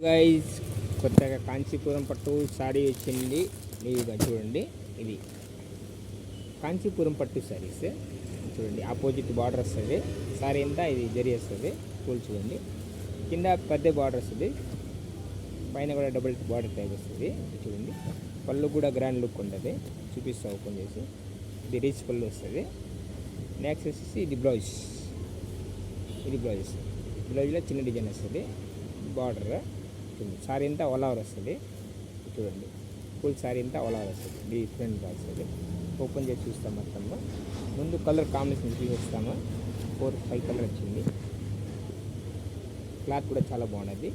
Guys కొత్తగా కాంచీపురం పట్టు sorry వచ్చింది. మీరుగా చూడండి, ఇది కాంచీపురం పట్టు సారీస్ చూడండి. ఆపోజిట్ బార్డర్ వస్తుంది. సారీ అంతా ఇది జరి వస్తుంది. పూలు చూడండి, కింద పెద్ద బార్డర్ వస్తుంది, పైన కూడా డబుల్ బార్డర్ టైప్ వస్తుంది. చూడండి, పళ్ళు కూడా గ్రాండ్ లుక్ ఉంటుంది. చూపిస్తా ఓపెన్ చేసి. ఇది రిచ్ పళ్ళు వస్తుంది. నెక్స్ట్ వచ్చేసి ఇది బ్లౌజ్. ఇది బ్లౌజ్లో చిన్న డిజైన్ వస్తుంది. బార్డర్ సారీ అంతా ఓలావర్ వస్తుంది. చూడండి, ఫుల్ సారీ అంతా ఓలావర్ వస్తుంది. డిఫరెంట్గా వస్తుంది. ఓపెన్ చేసి చూస్తాం. మొత్తంలో ముందు కలర్ కాంబినేషన్ చూపిస్తాము. 4-5 కలర్ వచ్చింది. క్లాత్ కూడా చాలా బాగున్నది.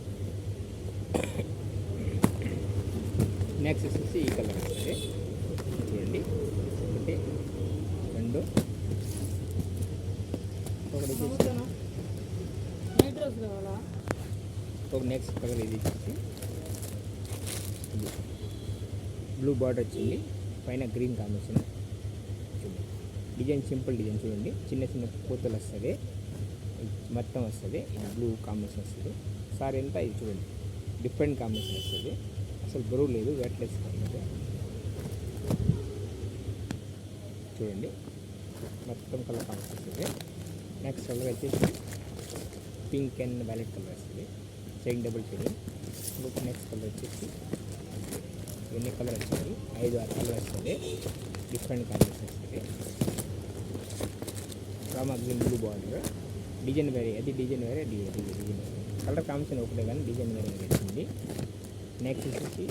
నెక్స్ట్ వచ్చేసి ఈ కలర్ వస్తుంది. చూడండి, ఒకటి, రెండు, ఒకటి ఒక నెక్స్ట్ కలర్ ఇది వచ్చేసి బ్లూ బార్డర్ వచ్చింది. పైన గ్రీన్ కాంబినేషన్ చూడండి. డిజైన్ సింపుల్ డిజైన్ చూడండి. చిన్న చిన్న పూతలు వస్తుంది, మొత్తం వస్తుంది. ఇది బ్లూ కాంబినేషన్ వస్తుంది. సారీ అంతా ఇది చూడండి, డిఫరెంట్ కాంబినేషన్ వస్తుంది. అసలు బరువు లేదు, వెయిట్లెస్ కాంబినేషన్ చూడండి. మొత్తం కలర్ కాంబినేషన్ వస్తుంది. నెక్స్ట్ కలర్ వచ్చేసి పింక్ అండ్ వైలెట్ కలర్ వస్తుంది. Chain double chain. Next colour వచ్చేసి ఎన్ని కలర్ వచ్చింది, 5-6 కలర్ వస్తుంది. డిఫరెంట్ కాంబినేషన్ వస్తుంది. Rama green blue border. Design వేరే, అది డిజైన్ వేరే, డిజైన్ కలర్ కాంబినేషన్ ఒకటే కానీ డిజైన్ వేరే వచ్చింది. నెక్స్ట్ వచ్చేసి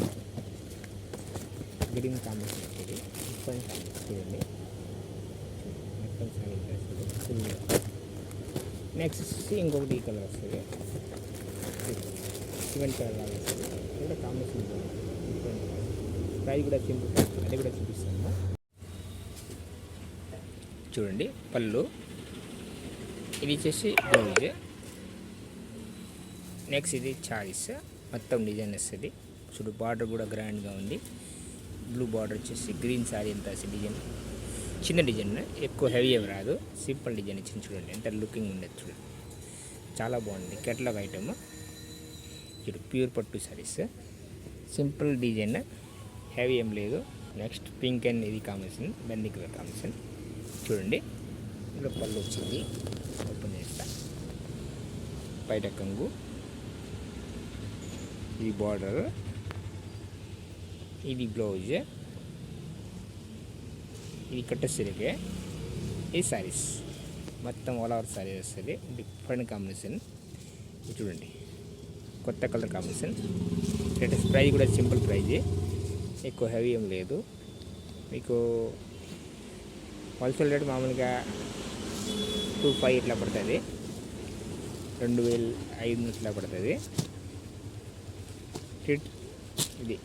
గ్రీన్ కాంబినేషన్ వస్తుంది. డిఫరెంట్ కాంబినేషన్ చూడండి. మొత్తం సారీ వస్తుంది. నెక్స్ట్ వచ్చేసి ఇంకొకటి ఈ కలర్ వస్తుంది. సిమెంట్ కలర్ లాగా వస్తుంది. కూడా కాంబినేషన్ డిఫరెంట్. ప్రైస్ కూడా సింపుల్, అది కూడా చూపిస్తాను. చూడండి, పళ్ళు ఇది వచ్చేసి బ్లౌజ్. నెక్స్ట్ ఇది చారీస్, మొత్తం డిజైన్ వస్తుంది. చూడు, బార్డర్ కూడా గ్రాండ్గా ఉంది. బ్లూ బార్డర్ వచ్చేసి గ్రీన్ శారీ ఎంత డిజైన్, చిన్న డిజైన్, ఎక్కువ హెవీ ఏమి రాదు. సింపుల్ డిజైన్ ఇచ్చింది. చూడండి ఎంత లుకింగ్ ఉండదు. చూడండి, చాలా బాగుంది. Catalogue item. చూడు, ప్యూర్ పట్టు సారీస్, సింపుల్ డిజైన్, హెవీ ఏం లేదు. నెక్స్ట్ పింక్ అండ్ ఇది కాంబినేషన్, బంది కలర్ కాంబినేషన్ చూడండి. ఇందులో పళ్ళు వచ్చింది. ఓపెన్ చేస్తా. బయట కంగు, ఇది బార్డర్, ఇది బ్లౌజ్, ఇది కట్ట సిరికే. ఈ సారీస్ మొత్తం ఆల్ ఓవర్ సారీ వస్తుంది. డిఫరెంట్ కాంబినేషన్ చూడండి, కొత్త కలర్ కాంబినేషన్. లేటెస్ట్ ప్రైస్ కూడా సింపుల్ ప్రైజ్, ఎక్కువ హెవీ ఏం లేదు. మీకు హోల్సేల్ రేట్ మామూలుగా 2,500 ఇట్లా పడుతుంది, 2,500 ఇట్లా పడుతుంది. ఇది